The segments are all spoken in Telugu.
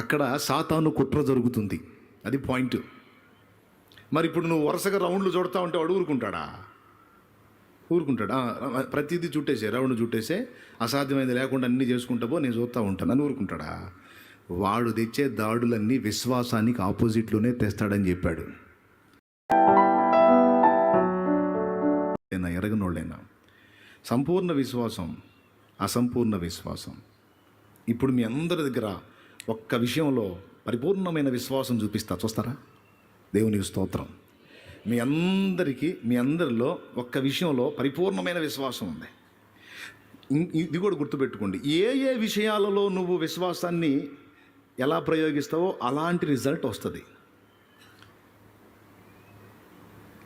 అక్కడ సాతాను కుట్ర జరుగుతుంది. అది పాయింట్. మరి ఇప్పుడు నువ్వు వరుసగా రౌండ్లు చూడతా ఉంటే వాడు ఊరుకుంటాడా? ఊరుకుంటాడా? ప్రతిదీ చుట్టేసే, రౌండ్ చుట్టేసే, అసాధ్యమైనది లేకుండా అన్నీ చేసుకుంటా పో, నేను చూస్తూ ఉంటాను అని ఊరుకుంటాడా? వాడు తెచ్చే దాడులన్నీ విశ్వాసానికి ఆపోజిట్లోనే తెస్తాడని చెప్పాడు. ఎరగనోళ్ళైనా సంపూర్ణ విశ్వాసం, అసంపూర్ణ విశ్వాసం. ఇప్పుడు మీ అందరి దగ్గర ఒక్క విషయంలో పరిపూర్ణమైన విశ్వాసం చూపిస్తా, చూస్తారా? దేవునికి స్తోత్రం. మీ అందరిలో ఒక్క విషయంలో పరిపూర్ణమైన విశ్వాసం ఉంది. ఇది కూడా గుర్తుపెట్టుకోండి, ఏ ఏ విషయాలలో నువ్వు విశ్వాసాన్ని ఎలా ప్రయోగిస్తావో అలాంటి రిజల్ట్ వస్తుంది.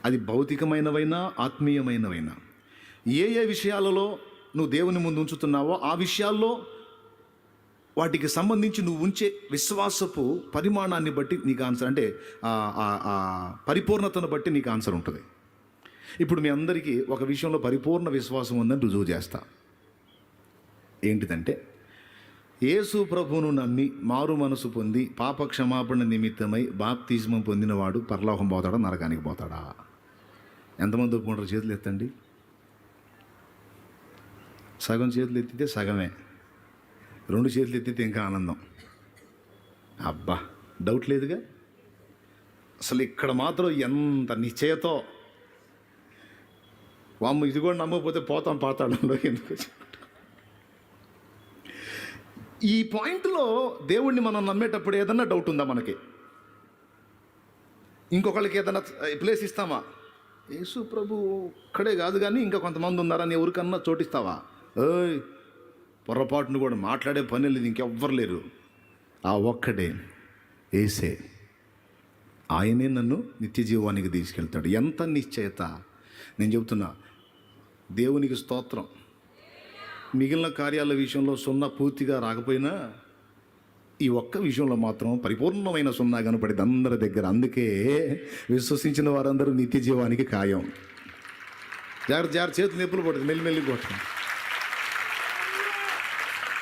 అది భౌతికమైనవైనా ఆత్మీయమైనవైనా. ఏ ఏ విషయాలలో నువ్వు దేవుని ముందు ఉంచుతున్నావో ఆ విషయాల్లో వాటికి సంబంధించి నువ్వు ఉంచే విశ్వాసపు పరిమాణాన్ని బట్టి నీకు ఆన్సర్, అంటే పరిపూర్ణతను బట్టి నీకు ఆన్సర్ ఉంటుంది. ఇప్పుడు మీ అందరికీ ఒక విషయంలో పరిపూర్ణ విశ్వాసం ఉందని రుజువు చేస్తా. ఏంటిదంటే, యేసు ప్రభువును నమ్మి మారు మనసు పొంది పాప క్షమాపణ నిమిత్తమై బాప్తిజమం పొందినవాడు పరలోకం పోతాడా, నరకానికి పోతాడా? ఎంతమంది ఒప్పుకుంటారు? చేతులు ఎత్తండి. సగం చేతులు ఎత్తితే సగమే, 2 చేతులు ఎత్తితే ఇంకా ఆనందం. అబ్బా, డౌట్ లేదుగా. అసలు ఇక్కడ మాత్రం ఎంత నిశ్చయతో, వామ్మ ఇది కూడా నమ్మకపోతే పోతాం పాతాళంలో. ఎందుకు? ఈ పాయింట్లో దేవుణ్ణి మనం నమ్మేటప్పుడు ఏదన్నా డౌట్ ఉందా మనకి? ఇంకొకళ్ళకి ఏదన్నా ప్లేస్ ఇస్తామా? యేసు ప్రభు ఒక్కడే కాదు కానీ ఇంకా కొంతమంది ఉన్నారని ఎవరికన్నా చోటిస్తావా? ఏయ్, పొరపాటును కూడా మాట్లాడే పని లేదు, ఇంకెవ్వరు లేరు. ఆ ఒక్కడే యేసే. ఆయనే నన్ను నిత్య జీవానికి తీసుకెళ్తాడు. ఎంత నిశ్చయత! నేను చెబుతున్నా, దేవునికి స్తోత్రం. మిగిలిన కార్యాల విషయంలో 0 పూర్తిగా రాకపోయినా ఈ ఒక్క విషయంలో మాత్రం పరిపూర్ణమైన 0 కనపడింది అందరి దగ్గర. అందుకే విశ్వసించిన వారందరూ నిత్య జీవానికి ఖాయం. జాగ్రత్త, చేతులు నొప్పులు పడుతుంది, మెల్లిమెల్లి కొట్టండి.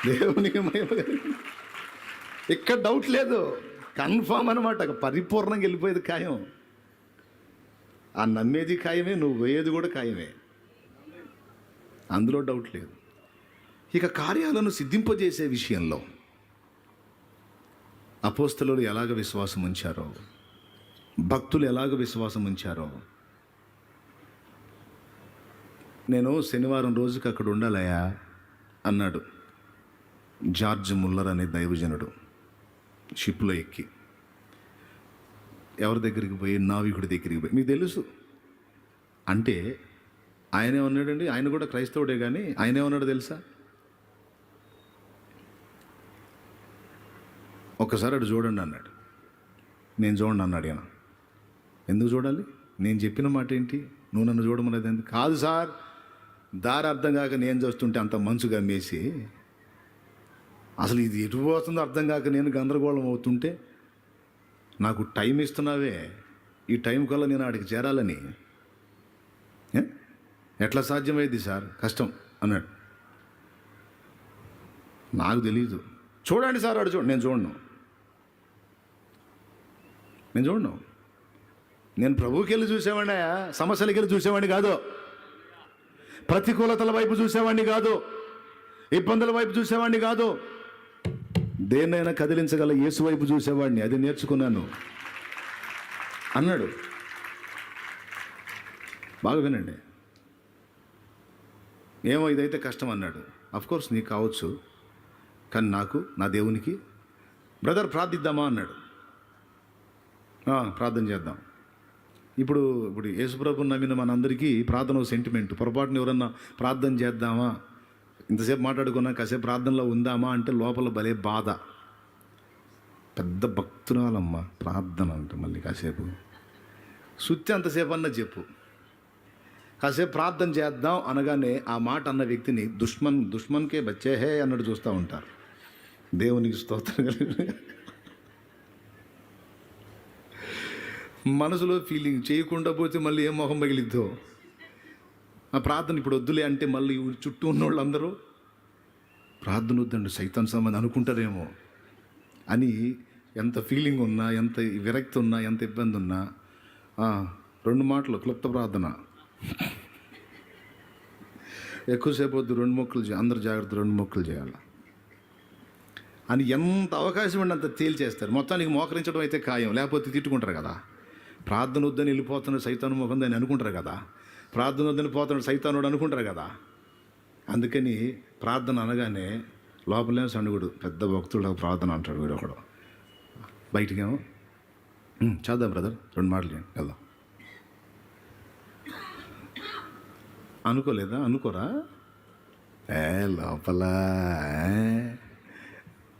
దేవునికి మహిమ. ఇక్కడ డౌట్ లేదు, కన్ఫామ్ అనమాట. పరిపూర్ణంగా వెళ్ళిపోయేది ఖాయం. ఆ నమ్మేది ఖాయమే, నువ్వు పోయేది కూడా ఖాయమే, అందులో డౌట్ లేదు. ఇక కార్యాలను సిద్ధింపజేసే విషయంలో అపోస్తలులు ఎలాగ విశ్వాసం ఉంచారో, భక్తులు ఎలాగ విశ్వాసం ఉంచారో. నేను శనివారం రోజుకి అక్కడ ఉండాలయా అన్నాడు జార్జ్ ముల్లర్ అనే దైవజనుడు. షిప్లో ఎక్కి ఎవరి దగ్గరికి పోయి? నావికుడి దగ్గరికి పోయి. మీకు తెలుసు అంటే ఆయనే ఉన్నాడండి, ఆయన కూడా క్రైస్తవుడే, కానీ ఆయనే ఉన్నాడు తెలుసా? ఒక్కసారి అటు చూడండి అన్నాడు. నేను చూడండి అన్నాడు. ఆయన ఎందుకు చూడాలి? నేను చెప్పిన మాట ఏంటి? నువ్వు నన్ను చూడమనేది ఎందుకు? కాదు సార్, దారి అర్థం కాక నేను చూస్తుంటే అంత మంచుగా మేసి, అసలు ఇది ఎటు పోతుందో అర్థం కాక నేను గందరగోళం అవుతుంటే నాకు టైం ఇస్తున్నావే, ఈ టైం కల్లా నేను ఆడికి చేరాలని. ఎట్లా సాధ్యమైంది సార్? కష్టం అన్నాడు. నాకు తెలీదు. చూడండి సార్, అడు చూడండి. నేను చూడను. నేను ప్రభువుకి వెళ్ళి చూసేవాడిని, సమస్యలకి వెళ్ళి చూసేవాడిని కాదు, ప్రతికూలతల వైపు చూసేవాడిని కాదు, ఇబ్బందుల వైపు చూసేవాడిని కాదు. దేన్నైనా కదిలించగల యేసు వైపు చూసేవాడిని. అది నేర్చుకున్నాను అన్నాడు. బాగా వినండి. ఏమో ఇదైతే కష్టం అన్నాడు. అఫ్కోర్స్ నీకు కావచ్చు, కానీ నాకు, నా దేవునికి, బ్రదర్ ప్రార్థిద్దామా అన్నాడు. ప్రార్థన చేద్దాం. ఇప్పుడు యేసుప్రభుని నమ్మిన మనందరికీ ప్రార్థన సెంటిమెంట్. పొరపాటున ఎవరన్నా ప్రార్థన చేద్దామా, ఇంతసేపు మాట్లాడుకున్నా కాసేపు ప్రార్థనలో ఉందామా అంటే లోపల భలే బాధ. పెద్ద భక్తురాలమ్మ ప్రార్థన అంటే మళ్ళీ కాసేపు సుత్తి అంతసేపు అన్నా చెప్పు. కాసేపు ప్రార్థన చేద్దాం అనగానే ఆ మాట అన్న వ్యక్తిని దుష్మన్కే బచ్చే హే అన్నట్టు చూస్తూ ఉంటారు. దేవునికి స్తోత్రం కలిగి మనసులో ఫీలింగ్ చేయకుండా పోతే మళ్ళీ ఏం మొహం పగిలిద్దో. ఆ ప్రార్థన ఇప్పుడు వద్దులే అంటే మళ్ళీ చుట్టూ ఉన్న వాళ్ళందరూ ప్రార్థన వద్దండి సైతాన్ సంబంధం అనుకుంటారేమో. అని ఎంత ఫీలింగ్ ఉన్నా, ఎంత విరక్తి ఉన్నా, ఎంత ఇబ్బంది ఉన్నా 2 మాటలు క్లుప్త ప్రార్థన, ఎక్కువసేపు వద్దు, 2 మొక్కులు అందరూ జాగ్రత్త, 2 మొక్కులు చేయాలి అని ఎంత అవకాశం ఉండి అంత తేల్చేస్తారు. మొత్తానికి మోకరించడం అయితే ఖాయం, లేకపోతే తిట్టుకుంటారు కదా. ప్రార్థన వద్దని వెళ్ళిపోతున్నాడు సైతాను ముఖం అని అనుకుంటారు కదా. ప్రార్థన వద్దని పోతున్నాడు సైతానుడు అనుకుంటారు కదా. అందుకని ప్రార్థన అనగానే లోపలే సణుగుడు, పెద్ద భక్తుడు ప్రార్థన అంటాడు వీడు ఒకడు. బయటికేమో చేద్దాం బ్రదర్, 2 మాటలు చేయండి వెళ్దాం. అనుకోలేదా? అనుకోరా? లోపల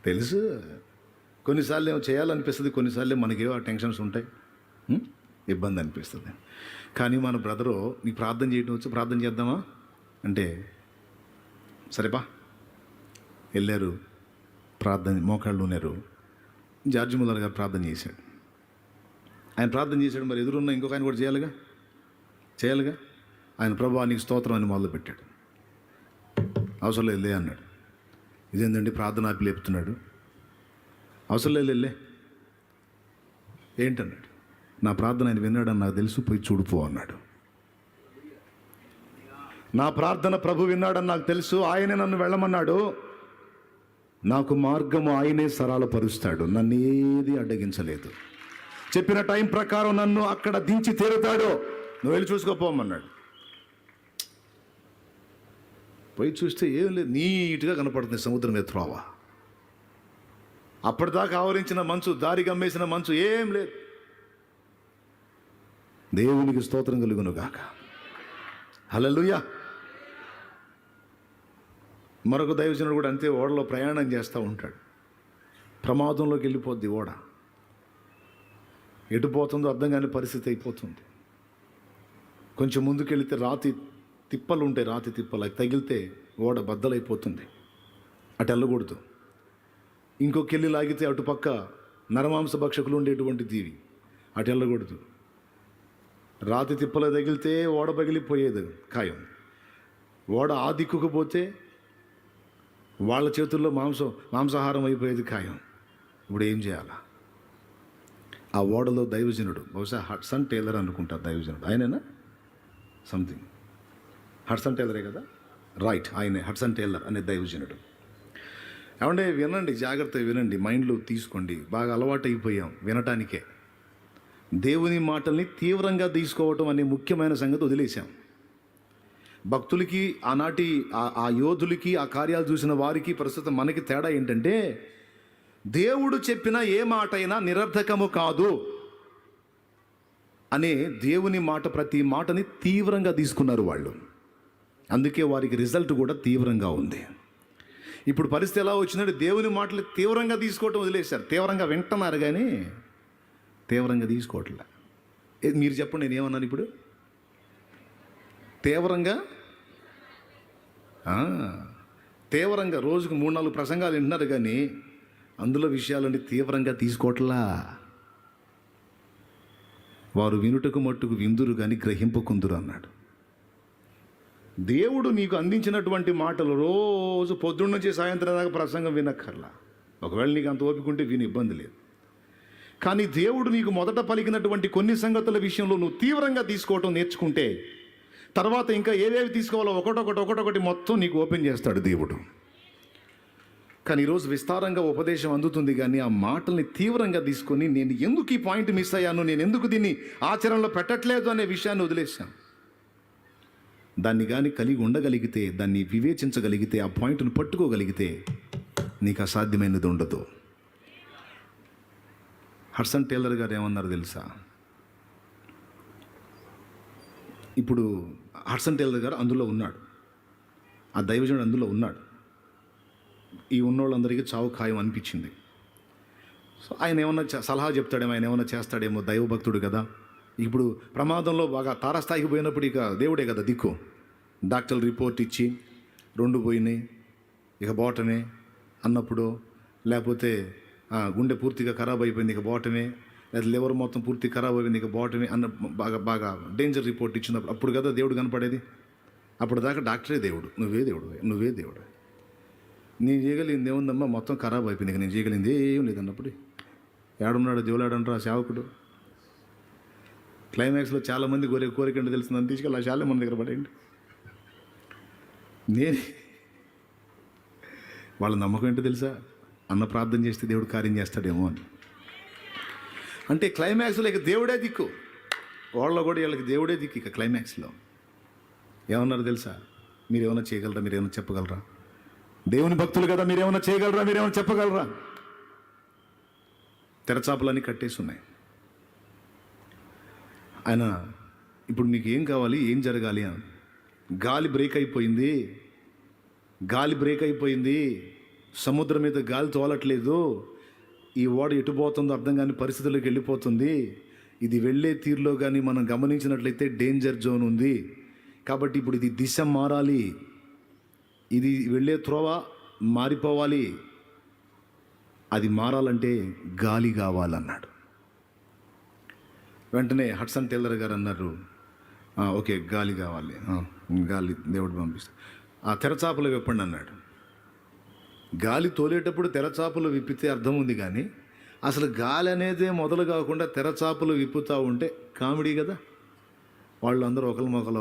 తెలుసు. కొన్నిసార్లు ఏమో చేయాలనిపిస్తుంది, కొన్నిసార్లు మనకేవో ఆ టెన్షన్స్ ఉంటాయి, ఇబ్బంది అనిపిస్తుంది. కానీ మన బ్రదరు నీకు ప్రార్థన చేయడం వచ్చి ప్రార్థన చేద్దామా అంటే సరేపా వెళ్ళారు, ప్రార్థన మోకాళ్ళు ఉన్నారు. జార్జ్ ముల్లర్ గారు ప్రార్థన చేశాడు. ఆయన ప్రార్థన చేశాడు, మరి ఎదురున్న ఇంకొక ఆయన కూడా చేయాలిగా. ఆయన ప్రభువా నీకు స్తోత్రం అని మొదలుపెట్టాడు. అవసరం లేదు అన్నాడు. ఇదేంటండి ప్రార్థన ఆపి లేపుతున్నాడు. అవసరం లేదు వెళ్ళే ఏంటన్నాడు. నా ప్రార్థన ఆయన విన్నాడని నాకు తెలుసు, పోయి చూడుపో అన్నాడు. నా ప్రార్థన ప్రభు విన్నాడని నాకు తెలుసు, ఆయనే నన్ను వెళ్ళమన్నాడు. నాకు మార్గము ఆయనే సరళపరుస్తాడు, నన్ను ఏది అడ్డగించలేదు. చెప్పిన టైం ప్రకారం నన్ను అక్కడ దించి తీరుతాడు. నువ్వు వెళ్ళి చూసుకోపోమన్నాడు. పోయి చూస్తే ఏం లేదు, నీట్గా కనపడుతుంది సముద్రం మీద త్రోవ. అప్పటిదాకా ఆవరించిన మంచు, దారి గమ్మేసిన మంచు ఏం లేదు. దేవునికి స్తోత్రం కలుగును గాక. హల్లెలూయా. మరొక దైవజనుడు కూడా అంతే, ఓడలో ప్రయాణం చేస్తూ ఉంటాడు. ప్రమాదంలోకి వెళ్ళిపోద్ది ఓడ. ఎటు పోతుందో అర్థం కాని పరిస్థితి అయిపోతుంది. కొంచెం ముందుకెళ్తే రాతి తిప్పలు ఉంటాయి, రాతి తిప్పలు అవి తగిలితే ఓడ బద్దలైపోతుంది. అటు వెళ్ళకూడదు. ఇంకొకెళ్ళి లాగితే అటుపక్క నరమాంస భక్షకులు ఉండేటువంటి దీవి, అటు వెళ్ళకూడదు. రాతి తిప్పలు తగిలితే ఓడ పగిలిపోయేది ఖాయం. ఓడ ఆ దిక్కుకు పోతే వాళ్ళ చేతుల్లో మాంసాహారం అయిపోయేది ఖాయం. ఇప్పుడు ఏం చేయాలా? ఆ ఓడలో దైవజనుడు, బహుశా హడ్సన్ టేలర్ అనుకుంటా దైవజనుడు, ఆయనేనా సంథింగ్, హడ్సన్ టేలరే కదా, రైట్, ఆయనే హడ్సన్ టేలర్ అనే దైవజనుడు. ఏమంటే వినండి, జాగ్రత్తగా వినండి, మైండ్లో తీసుకోండి. బాగా అలవాటు అయిపోయాం వినటానికే. దేవుని మాటల్ని తీవ్రంగా తీసుకోవటం అనే ముఖ్యమైన సంగతి వదిలేశాం. భక్తులకి, ఆనాటి ఆ యోధులకి, ఆ కార్యాలు చూసిన వారికి, ప్రస్తుతం మనకి తేడా ఏంటంటే, దేవుడు చెప్పిన ఏ మాట అయినా నిరర్థకము కాదు అనే దేవుని మాట, ప్రతి మాటని తీవ్రంగా తీసుకున్నారు వాళ్ళు. అందుకే వారికి రిజల్ట్ కూడా తీవ్రంగా ఉంది. ఇప్పుడు పరిస్థితి ఎలా వచ్చిందంటే, దేవుని మాటలు తీవ్రంగా తీసుకోవటం వదిలేశారు. తీవ్రంగా వింటున్నారు కానీ తీవ్రంగా తీసుకోవట్లే. మీరు చెప్పండి, నేనేమన్నాను ఇప్పుడు? తీవ్రంగా రోజుకు 3-4 ప్రసంగాలు వింటున్నారు కానీ అందులో విషయాలన్నీ తీవ్రంగా తీసుకోవట్లా. వారు వినుటకు మట్టుకు విందురు కానీ గ్రహింపకుందురు అన్నాడు. దేవుడు నీకు అందించినటువంటి మాటలు రోజు పొద్దున్న నుంచి సాయంత్రం దాకా ప్రసంగం వినక్కర్లా. ఒకవేళ నీకు అంత ఓపిక ఉంటే విని ఇబ్బంది లేదు. కానీ దేవుడు నీకు మొదట పలికినటువంటి కొన్ని సంగతుల విషయంలో నువ్వు తీవ్రంగా తీసుకోవటం నేర్చుకుంటే, తర్వాత ఇంకా ఏవేవి తీసుకోవాలో ఒకటొకటి మొత్తం నీకు ఓపెన్ చేస్తాడు దేవుడు. కానీ ఈరోజు విస్తారంగా ఉపదేశం అందుతుంది కానీ ఆ మాటల్ని తీవ్రంగా తీసుకొని, నేను ఎందుకు ఈ పాయింట్ మిస్ అయ్యాను, నేను ఎందుకు దీన్ని ఆచరణలో పెట్టట్లేదు అనే విషయాన్ని వదిలేశాను. దాన్ని కానీ కలిగి ఉండగలిగితే, దాన్ని వివేచించగలిగితే, ఆ పాయింట్ను పట్టుకోగలిగితే నీకు అసాధ్యమైనది ఉండదు. హడ్సన్ టేలర్ గారు ఏమన్నారు తెలుసా? ఇప్పుడు హడ్సన్ టేలర్ గారు అందులో ఉన్నాడు, ఆ దైవజనుడు అందులో ఉన్నాడు. ఈ ఉన్నోళ్ళందరికీ చావు ఖాయం అనిపించింది. సో ఆయన ఏమన్నా సలహా చెప్తాడేమో, ఆయన ఏమన్నా చేస్తాడేమో, దైవభక్తుడు కదా. ఇప్పుడు ప్రమాదంలో బాగా తారస్థాయికి పోయినప్పుడు ఇక దేవుడే కదా దిక్కు. డాక్టర్ రిపోర్ట్ ఇచ్చి 2 పోయినాయి ఇక బోటమే అన్నప్పుడు, లేకపోతే గుండె పూర్తిగా ఖరాబ్ అయిపోయింది ఇక బోటమే, లేదా లివర్ మొత్తం పూర్తి ఖరాబ్ అయిపోయింది ఇక బోటమే అన్న బాగా డేంజర్ రిపోర్ట్ ఇచ్చినప్పుడు అప్పుడు కదా దేవుడు కనపడేది. అప్పుడు దాకా డాక్టరే దేవుడు, నువ్వే దేవుడు. నేను చేయగలిగింది ఏముందమ్మా, మొత్తం ఖరాబ్ అయిపోయింది, ఇక నేను చేయగలిగింది ఏం లేదన్నప్పుడు ఏడున్నాడు దేవులాడంటారు ఆ సేవకుడు. క్లైమాక్స్లో చాలామంది కోరిక అంటే తెలుస్తుందని తీసుకెళ్ళి ఆ శాలే మన దగ్గర పడేయండి. నేను వాళ్ళ నమ్మకం ఏంటో తెలుసా, అన్న ప్రార్థన చేస్తే దేవుడు కార్యం చేస్తాడేమో అని. అంటే క్లైమాక్స్లో ఇక దేవుడే దిక్కు, వాళ్ళలో కూడా వీళ్ళకి దేవుడే దిక్కు. ఇక క్లైమాక్స్లో ఏమన్నారు తెలుసా, మీరేమైనా చేయగలరా, మీరేమైనా చెప్పగలరా, దేవుని భక్తులు కదా, మీరేమైనా చేయగలరా, మీరేమైనా చెప్పగలరా? తెరచాపలన్నీ కట్టేసి ఉన్నాయి. ఆయన ఇప్పుడు నీకు ఏం కావాలి, ఏం జరగాలి అని. గాలి బ్రేక్ అయిపోయింది, సముద్రం మీద గాలి తోలట్లేదు, ఈ ఓడ ఎటు పోతుందో అర్థం కాని పరిస్థితుల్లోకి వెళ్ళిపోతుంది. ఇది వెళ్ళే తీరులో కానీ మనం గమనించినట్లయితే డేంజర్ జోన్ ఉంది. కాబట్టి ఇప్పుడు ఇది దిశ మారాలి, ఇది వెళ్ళే త్రోవ మారిపోవాలి. అది మారాలంటే గాలి కావాలన్నాడు. వెంటనే హడ్సన్ టేలర్ గారు అన్నారు, ఓకే గాలి కావాలి, గాలి దేవుడు పంపిస్తాడు, ఆ తెరచాపలు విప్పండి అన్నాడు. గాలి తోలేటప్పుడు తెరచాపలు విప్పితే అర్థం ఉంది, కానీ అసలు గాలి అనేదే మొదలు కాకుండా తెరచాపలు విప్పుతూ ఉంటే కామెడీ కదా. వాళ్ళందరూ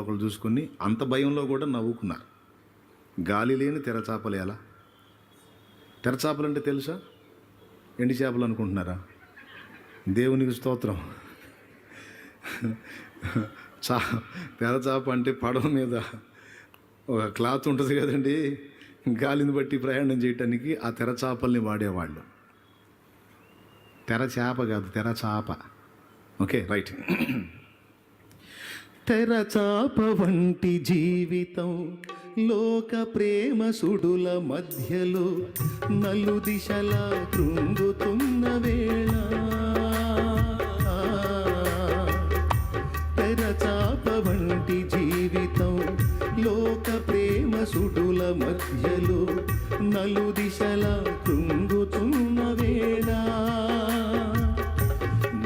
ఒకరు చూసుకొని అంత భయంలో కూడా నవ్వుకున్నారు. గాలి లేని తెరచాపలు ఎలా? తెరచాపలు అంటే తెలుసా? ఎండి చేపలు అనుకుంటున్నారా? దేవునికి స్తోత్రం. తెరచాప అంటే పడవ మీద ఒక క్లాత్ ఉంటుంది కదండి, గాలిని బట్టి ప్రయాణం చేయటానికి ఆ తెరచాపల్ని వాడేవాళ్ళు. తెరచాప కాదు, తెరచాప. Okay right. తెరచాప వంటి జీవితం లోక ప్రేమ సుడుల మధ్యలో నలు దిశలా కృంగుతున్న వేళ, తెరచాప వంటి జీవితం లోక ప్రేమ సుడుల మధ్యలో నలు దిశలా కృంగుతున్న వేళ,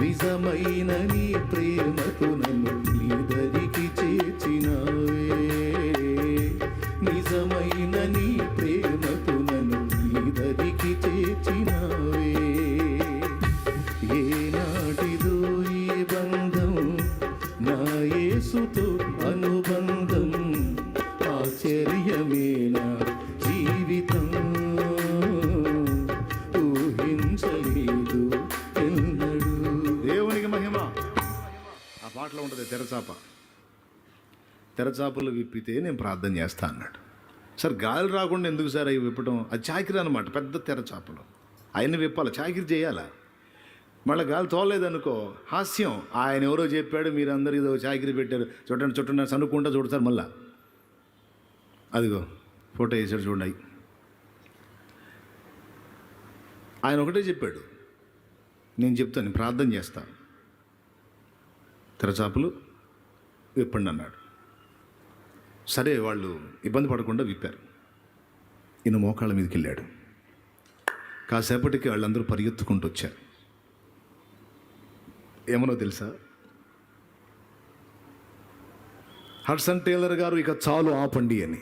నిజమైన నీ ప్రేమతో నన్ను నీదరికి చేర్చినావే, నిజమైన నీ ప్రేమతో నన్ను నీదరికి చేర్చినావే. ఏనాటిదో ఈ బంధం, నా యేసుతో అనుబంధం, ఆశ్చర్యమేనా జీవితం, ఊహించలేదు ఎన్నడూ. దేవునికి మహిమ. ఆ పాటలో ఉంటుంది తెరచాపలు విప్పితే నేను ప్రార్థన చేస్తా అన్నాడు. సార్ గాలి రాకుండా ఎందుకు సార్ అవి విప్పటం? అది చాకిరి అనమాట, పెద్ద తెరచాపలు ఆయన విప్పాలి, చాకిరి చేయాలా. మళ్ళీ గాలి తోలేదనుకో హాస్యం, ఆయన ఎవరో చెప్పాడు, మీరందరూ ఏదో చాకిరి పెట్టారు, చుట్టండి సనుక్కుంటా చూడతారు. మళ్ళా అదిగో ఫోటో వేసాడు చూడండి. ఆయన ఒకటే చెప్పాడు, నేను చెప్తాను, ప్రార్థన చేస్తా, తెరచాపలు విప్పండి అన్నాడు. సరే వాళ్ళు ఇబ్బంది పడకుండా విప్పారు. ఈయన మోకాళ్ళ మీదకి వెళ్ళాడు. కాసేపటికి వాళ్ళందరూ పరిగెత్తుకుంటూ వచ్చారు. ఏమనో తెలుసా, హడ్సన్ టేలర్ గారు ఇక చాలు ఆపండి అని,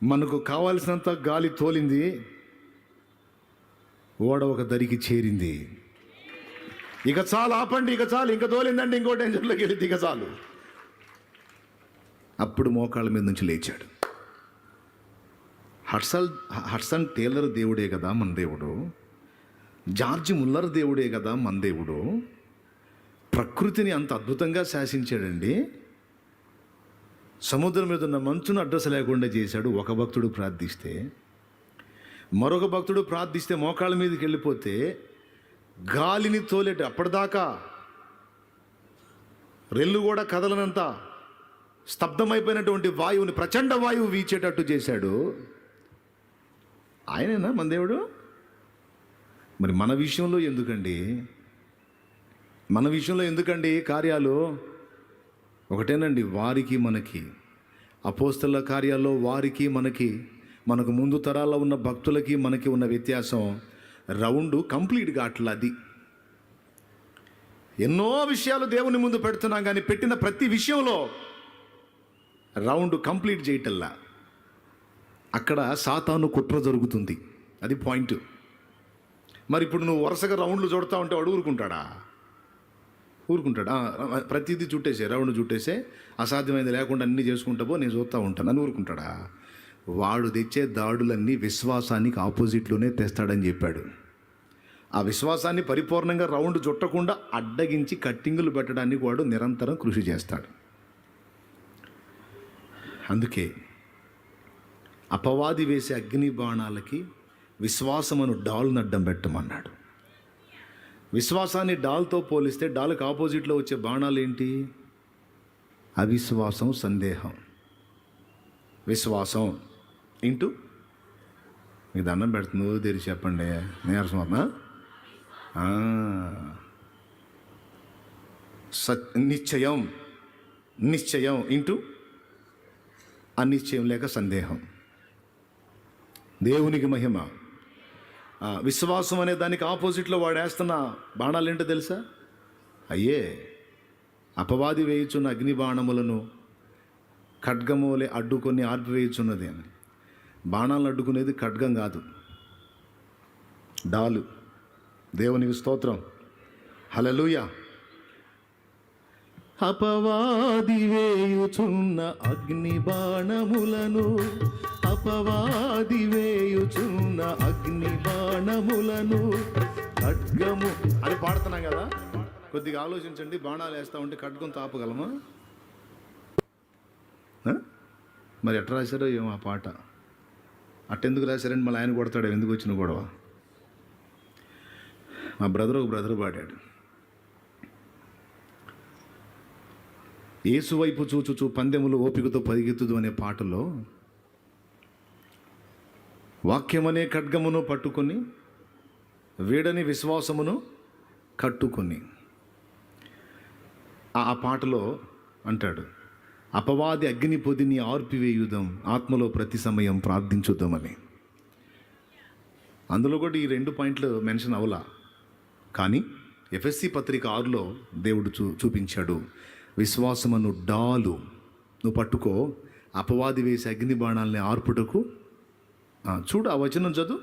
మనకు కావాల్సినంత గాలి తోలింది, ఓడ ఒక దరికి చేరింది, ఇక చాలు ఆపండి, ఇక చాలు, ఇంకా తోలిందండి, ఇంకో డేంజర్లోకి వెళ్ళింది, ఇక చాలు. అప్పుడు మోకాళ్ళ మీద నుంచి లేచాడు. హడ్సన్ టేలర్ దేవుడే కదా మన దేవుడు, జార్జ్ ముల్లర్ దేవుడే కదా మన దేవుడు. ప్రకృతిని అంత అద్భుతంగా శాసించాడండి. సముద్రం మీద ఉన్న మంచును అడ్రస్ లేకుండా చేశాడు. ఒక భక్తుడు ప్రార్థిస్తే, మరొక భక్తుడు ప్రార్థిస్తే మోకాళ్ళ మీదకి వెళ్ళిపోతే గాలిని తోలేట, అప్పటిదాకా రెల్లు కూడా కదలనంత స్తబ్దమైపోయినటువంటి వాయువుని ప్రచండ వాయువు వీచేటట్టు చేశాడు. ఆయనేనా మన దేవుడు? మరి మన విషయంలో ఎందుకండి కార్యాలు? ఒకటేనండి, వారికి మనకి. అపోస్తలుల కార్యాల్లో వారికి మనకు ముందు తరాల్లో ఉన్న భక్తులకి మనకి ఉన్న వ్యత్యాసం రౌండ్ కంప్లీట్గా అట్లా. అది ఎన్నో విషయాలు దేవుని ముందు పెడుతున్నాం, కానీ పెట్టిన ప్రతి విషయంలో రౌండ్ కంప్లీట్ చేయటల్లా. అక్కడ సాతాను కుట్ర జరుగుతుంది. అది పాయింట్. మరి ఇప్పుడు నువ్వు వరుసగా రౌండ్లు చూడతా ఉంటే వాడు ఊరుకుంటాడా? ఊరుకుంటాడు. ప్రతిదీ చుట్టేసే, రౌండ్ చుట్టేసే, అసాధ్యమైనది లేకుండా అన్నీ చేసుకుంటా పో, నేను చూస్తూ ఉంటాను అని ఊరుకుంటాడా? వాడు తెచ్చే దాడులన్నీ విశ్వాసానికి ఆపోజిట్లోనే తెస్తాడని చెప్పాడు. ఆ విశ్వాసాన్ని పరిపూర్ణంగా రౌండ్ చుట్టకుండా అడ్డగించి కట్టింగులు పెట్టడానికి వాడు నిరంతరం కృషి చేస్తాడు. అందుకే అపవాది వేసే అగ్ని బాణాలకి విశ్వాసమును డాల్ను అడ్డం పెట్టమన్నాడు. విశ్వాసాన్ని డాల్తో పోలిస్తే డాల్కి ఆపోజిట్లో వచ్చే బాణాలు ఏంటి? అవిశ్వాసం, సందేహం. విశ్వాసం ఇంటూ మీకు దండం పెడుతుందో తెరిచి చెప్పండి, నీరసం అవుతున్నా? నిశ్చయం, నిశ్చయం ఇంటూ అనిశ్చయం లేక సందేహం. దేవునికి మహిమ. విశ్వాసం అనే దానికి ఆపోజిట్లో వాడు వేస్తున్న బాణాలు ఏంటో తెలుసా? అయ్యే అపవాది వేయుచున్న అగ్ని బాణములను ఖడ్గములే అడ్డుకొని ఆర్పివేయుచున్నది అని. బాణాలను అడ్డుకునేది ఖడ్గం కాదు, డాలు. దేవునికి స్తోత్రం, హల్లెలూయా. అపవాది వేయుచున్న అగ్ని బాణములను, అపవాది వేయుచున్న అగ్ని బాణములను ఖడ్గము అని పాడుతున్నాం కదా. కొద్దిగా ఆలోచించండి. బాణాలు వేస్తూ ఉంటే ఖడ్గం తాపగలమా? మరి ఎట్లా రాశారో ఏమో ఆ పాట. అట్టెందుకు రాశారని మళ్ళీ ఆయన కొడతాడు, ఎందుకు వచ్చిన గొడవ. మా ఒక బ్రదర్ పాడాడు, యేసు వైపు చూచుచు పందెములు ఓపికతో పరిగెత్తుదు అనే పాటలో వాక్యమనే ఖడ్గమును పట్టుకొని వీడని విశ్వాసమును కట్టుకొని, ఆ పాటలో అంటాడు, అపవాది అగ్ని పొదిని ఆర్పివేయుదాం, ఆత్మలో ప్రతి సమయం ప్రార్థించుదామని. అందులో కూడా ఈ 2 పాయింట్లు మెన్షన్ అవలా. కానీ ఎఫెసీ పత్రిక 6లో దేవుడు చూపించాడు, విశ్వాసమును డాలు నువ్వు పట్టుకో, అపవాది వేసి అగ్ని బాణాలని ఆర్పుటకు. చూడు ఆ వచనం చదువు,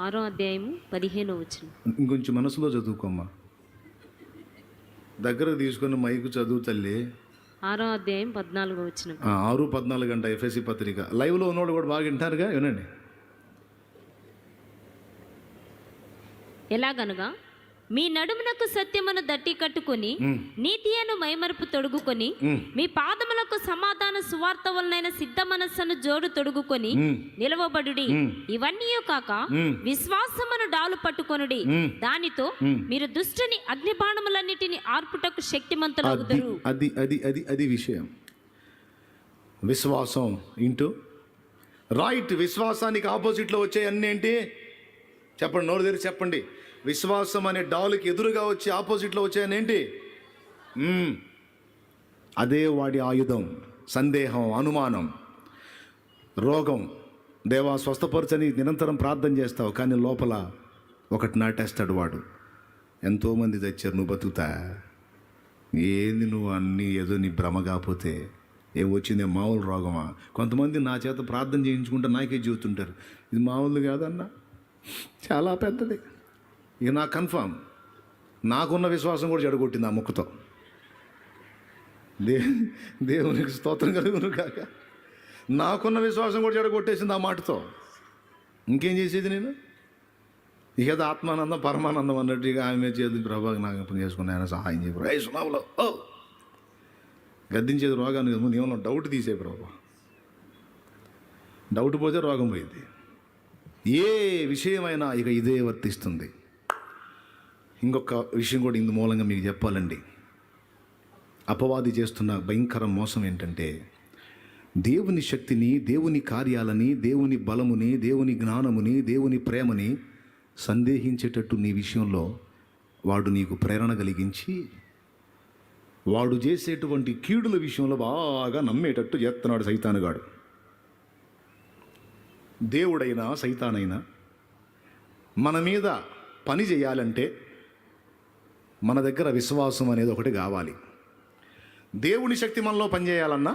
6వ అధ్యాయము 15వ వచనం. ఇంకొంచెం మనసులో చదువుకోమ్మా, దగ్గరకు తీసుకొని మైకు చదువు తల్లి. 6వ అధ్యాయం 14వ వచనం. 6:14 గంట ఎఫెసీ పత్రిక. లైవ్లో ఉన్నోడు కూడా బాగా వింటారుగా, వినండి. ఎలాగనగా మీ నడుమునకు సత్యమును దట్టి కట్టుకొని నీతి అను మైమరుపు తొడుగుకొని మీ పాదములకు సమాధాన సువార్త వలనైన సిద్ధ మనస్సును జోడు తొడుగుకొని నిలవబడుడి. ఇవన్నీ కాక విశ్వాసమును డాలు పట్టుకొనుడి, దానితో మీరు దుష్టుని అగ్ని బాణములన్నిటిని ఆర్పుటకు శక్తిమంతులగుదురు. అది అది అది అది విషయం. విశ్వాసం ఇంటూ రైట్. విశ్వాసానికి ఆపోజిట్లో వచ్చే అన్నీ ఏంటి చెప్పండి, నోరు తెరిచి చెప్పండి. విశ్వాసం అనే డాలుకి ఎదురుగా వచ్చి ఆపోజిట్లో వచ్చాయని ఏంటి? అదే వాడి ఆయుధం. సందేహం, అనుమానం, రోగం. దేవా స్వస్థపరచని నిరంతరం ప్రార్థన చేస్తావు, కానీ లోపల ఒకటి నాటేస్తాడు వాడు. ఎంతోమంది తెచ్చారు, నువ్వు బతుకుతా ఏంది నువ్వు అన్నీ ఏదో నీ భ్రమ కాకపోతే వచ్చిందే మామూలు రోగమా? కొంతమంది నా చేత ప్రార్థన చేయించుకుంటే నాకే చూస్తుంటారు, ఇది మామూలు కాదన్నా, చాలా పెద్దది. ఇక నాకు కన్ఫామ్, నాకున్న విశ్వాసం కూడా చెడగొట్టింది ఆ ముక్కతో. దేవునికి స్తోత్రం కలుగును కాక. నాకున్న విశ్వాసం కూడా చెడగొట్టేసింది ఆ మాటతో. ఇంకేం చేసేది నేను? ఇక ఆత్మానందం పరమానందం అన్నట్టు ఇక ఆమె చేతి ప్రభావం నాకు పని చేసుకుని ఆయన సహాయం చేయరు. సునావులో గద్దించేది రోగాన్ని కదా, ముందు ఏమన్నా డౌట్ తీసే ప్రభా. డౌట్ పోతే రోగం పోయింది. ఏ విషయమైనా ఇక ఇదే వర్తిస్తుంది. ఇంకొక విషయం కూడా ఇందు మూలంగా మీకు చెప్పాలండి. అపవాది చేస్తున్న భయంకర మోసం ఏంటంటే, దేవుని శక్తిని, దేవుని కార్యాలని, దేవుని బలముని, దేవుని జ్ఞానముని, దేవుని ప్రేమని సందేహించేటట్టు నీ విషయంలో వాడు నీకు ప్రేరణ కలిగించి, వాడు చేసేటువంటి కీడుల విషయంలో బాగా నమ్మేటట్టు చేస్తున్నాడు సైతానుగాడు. దేవుడైనా సైతానైనా మన మీద పని చేయాలంటే మన దగ్గర విశ్వాసం అనేది ఒకటి కావాలి. దేవుని శక్తి మనలో పనిచేయాలన్నా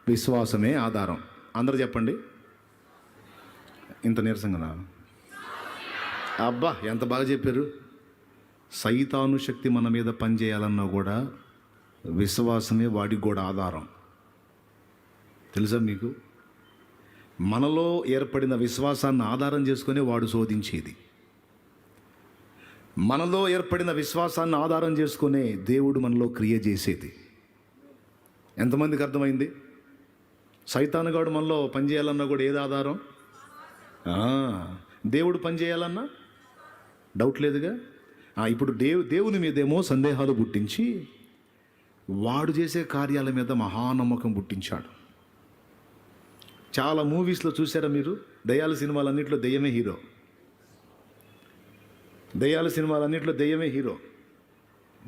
విశ్వాసమే ఆధారం. అందరూ చెప్పండి. ఇంత నీరసంగానా? అబ్బా, ఎంత బాగా చెప్పారు. సైతాను శక్తి మన మీద పనిచేయాలన్నా కూడా విశ్వాసమే వాడికి కూడా ఆధారం. తెలుసా మీకు? మనలో ఏర్పడిన విశ్వాసాన్ని ఆధారం చేసుకునే వాడు శోధించేది. మనలో ఏర్పడిన విశ్వాసాన్ని ఆధారం చేసుకునే దేవుడు మనలో క్రియ చేసేది. ఎంతమందికి అర్థమైంది? సైతానుగాడు మనలో పనిచేయాలన్నా కూడా ఏది ఆధారం? దేవుడు పనిచేయాలన్నా డౌట్ లేదుగా. ఇప్పుడు దేవుని మీదేమో సందేహాలు పుట్టించి వాడు చేసే కార్యాల మీద మహానమ్మకం పుట్టించాడు. చాలా మూవీస్లో చూసారా మీరు? దయ్యాల సినిమాలన్నింటిలో దెయ్యమే హీరో. దయ్యాల సినిమాలన్నింటిలో దెయ్యమే హీరో.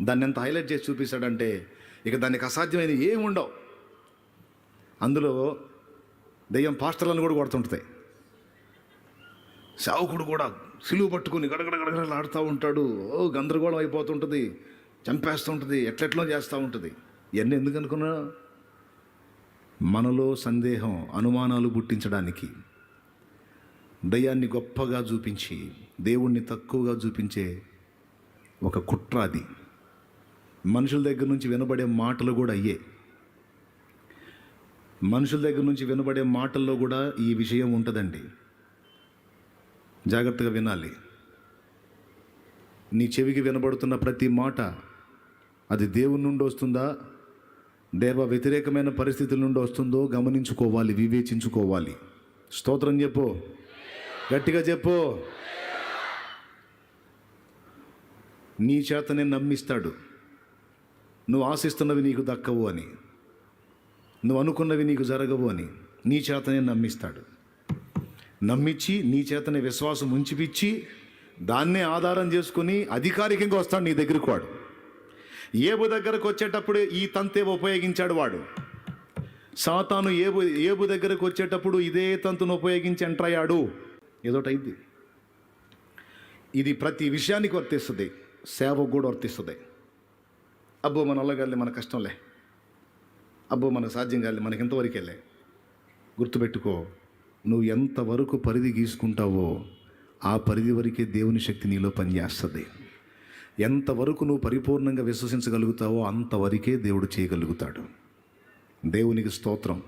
దాన్ని ఎంత హైలైట్ చేసి చూపిస్తాడంటే ఇక దానికి అసాధ్యమైన ఏమి ఉండవు. అందులో దెయ్యం పాస్టర్లను కూడా కొడుతుంటుంది. సేవకుడు కూడా సిలువ పట్టుకుని గడగడగడగడలు ఆడుతూ ఉంటాడు. గందరగోళం అయిపోతుంటుంది, చంపేస్తూ ఉంటుంది, ఎట్లెట్లో చేస్తూ ఉంటుంది. ఇవన్నీ ఎందుకు అనుకున్నా? మనలో సందేహం, అనుమానాలు పుట్టించడానికి, దయ్యాన్ని గొప్పగా చూపించి దేవుణ్ణి తక్కువగా చూపించే ఒక కుట్ర అది. మనుషుల దగ్గర నుంచి వినబడే మాటలు కూడా అయ్యే. మనుషుల దగ్గర నుంచి వినబడే మాటల్లో కూడా ఈ విషయం ఉంటుందండి. జాగ్రత్తగా వినాలి. నీ చెవికి వినబడుతున్న ప్రతి మాట అది దేవుని నుండి వస్తుందా, దేవ వ్యతిరేకమైన పరిస్థితుల నుండి వస్తుందో గమనించుకోవాలి, వివేచించుకోవాలి. స్తోత్రం చెప్పు, గట్టిగా చెప్పు. నీ చేతనే నమ్మిస్తాడు. నువ్వు ఆశిస్తున్నవి నీకు దక్కవు అని, నువ్వు అనుకున్నవి నీకు జరగవు అని నీ చేతనే నమ్మిస్తాడు. నమ్మించి నీ చేతనే విశ్వాసం ఉంచిపిచ్చి దాన్నే ఆధారం చేసుకుని అధికారికంగా వస్తాడు నీ దగ్గరకు. వాడు ఏబు దగ్గరకు వచ్చేటప్పుడు ఈ తంతే ఉపయోగించాడు వాడు. సాతాను ఏబు దగ్గరకు వచ్చేటప్పుడు ఇదే తంతును ఉపయోగించి ఎంటర్ అయ్యాడు. ఏదోటైంది. ఇది ప్రతి విషయానికి వర్తిస్తుంది, సేవకు కూడా వర్తిస్తుంది. అబ్బో మన వల్ల మన కష్టంలే, అబ్బో మనకు సాధ్యం కాలే, మనకి ఇంతవరకెళ్ళే. గుర్తుపెట్టుకో, నువ్వు ఎంతవరకు పరిధి గీసుకుంటావో ఆ పరిధి వరకే దేవుని శక్తి నీలో పనిచేస్తుంది. ఎంతవరకు నువ్వు పరిపూర్ణంగా విశ్వసించగలుగుతావో అంతవరకే దేవుడు చేయగలుగుతాడు. దేవునికి స్తోత్రం.